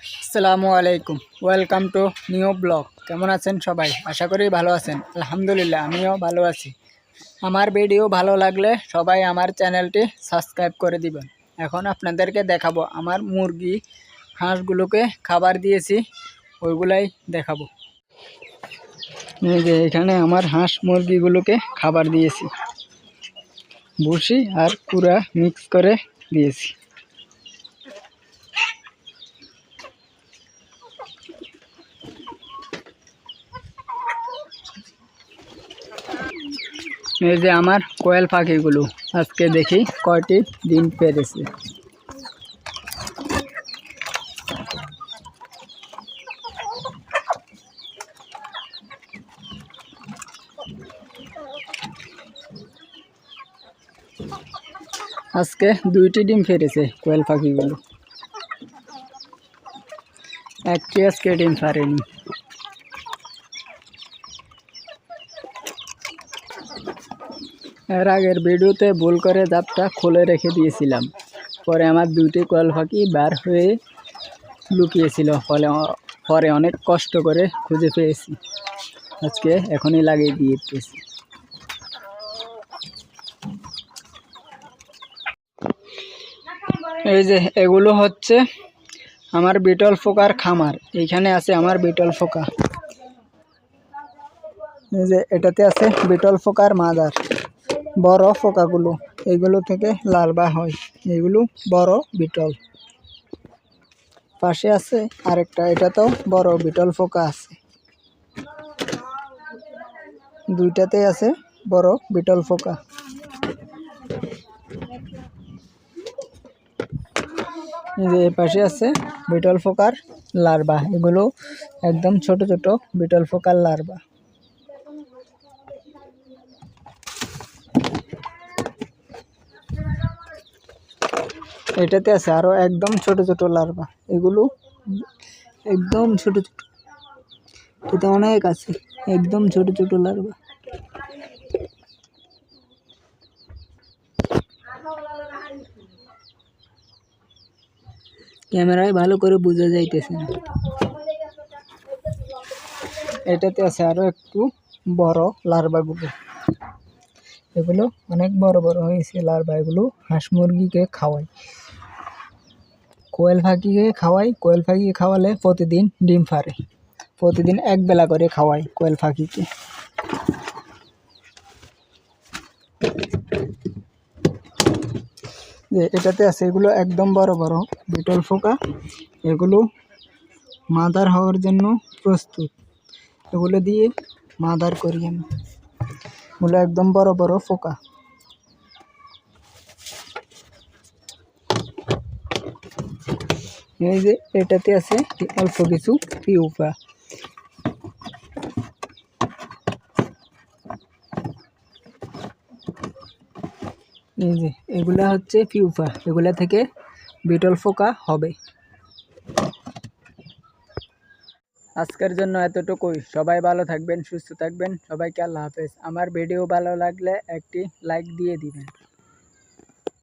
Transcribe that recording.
আসসালামু আলাইকুম, welcome to new blog. কেমন আছেন সবাই? আশা করি ভালো আছেন। আলহামদুলিল্লাহ, আমিও ভালো আছি। আমার ভিডিও ভালো লাগলে সবাই আমার চ্যানেলটি সাবস্ক্রাইব করে দিবেন। এখন আপনাদেরকে দেখাবো আমার মুরগি হাঁসগুলোকে খাবার দিয়েছি, ওইগুলাই দেখাবো। এই যে এখানে আমার হাঁস মুরগিগুলোকে খাবার দিয়েছি, ভুসি আর কুড়া মিক্স করে দিয়েছি। এই যে আমার কোয়েল পাখিগুলো, আজকে দেখি কয়টি ডিম পেড়েছে। আজকে 2টি ডিম পেড়েছে কোয়েল পাখিগুলো, একটি আজকে ডিম পারেনি। এর আগের ভিডিওতে ভুল করে জাপটা খুলে রেখে দিয়েছিলাম, পরে আমার 2টি কোয়েল পাখি বার হয়ে লুকিয়েছিল, পরে অনেক কষ্ট করে খুঁজে পেয়েছি। আজকে এখনই লাগিয়ে দিয়েছি। এই যে এগুলো হচ্ছে আমার বিটল ফোকার খামার। এইখানে আছে আমার বিটল ফোকা। এই যে এটাতে আছে বিটল ফোকার মাদার, বড় ফোকাগুলো। এগুলো থেকে লার্ভা হয়, এগুলো বড় বিটল। পাশে আছে আরেকটা, এটাতেও বড় বিটল ফোকা আছে। 2টাতেই আছে বড় বিটল ফোকা। এই যে এই পাশে আছে বিটল ফোকার লার্ভা, এগুলো একদম ছোট ছোট বিটল ফোকার লার্ভা। এটাতে আছে আরো একদম ছোট ছোট লার্ভা, এগুলো একদম ছোট ছোট। এটা অনেক আছে, একদম ছোট ছোট লার্ভা। ক্যামেরায় ভালো করে বোঝা যাইতেছে না। এটাতে আছে আরো একটু বড় লার্ভাগুলো, এগুলো অনেক বড় বড় হয়েছে লার্ভা। এগুলো হাঁস মুরগিকে খাওয়াই, কোয়েল পাখিকে খাওয়াই। কোয়েল পাখিকে খাওয়ালে প্রতিদিন ডিম পারে, প্রতিদিন এক বেলা করে খাওয়াই কোয়েল পাখিকে। যে এটাতে আছে এগুলো একদম বড় বড় বিটল ফোকা, এগুলো মাদার হওয়ার জন্য প্রস্তুত। এগুলো দিয়ে মাদার করি আমি, এগুলো একদম বড় বড় ফোকা। এই যে এটাতে আছে অল্প কিছু পিউপা। এই যে এগুলা হচ্ছে পিউপা, এগুলা থেকে বিটল ফোকা হবে। আজকের জন্য এতটুকুই। সবাই ভালো থাকবেন, সুস্থ থাকবেন। সবাইকে আল্লাহ হাফেজ। আমার ভিডিও ভালো লাগলে একটি লাইক দিয়ে দিবেন।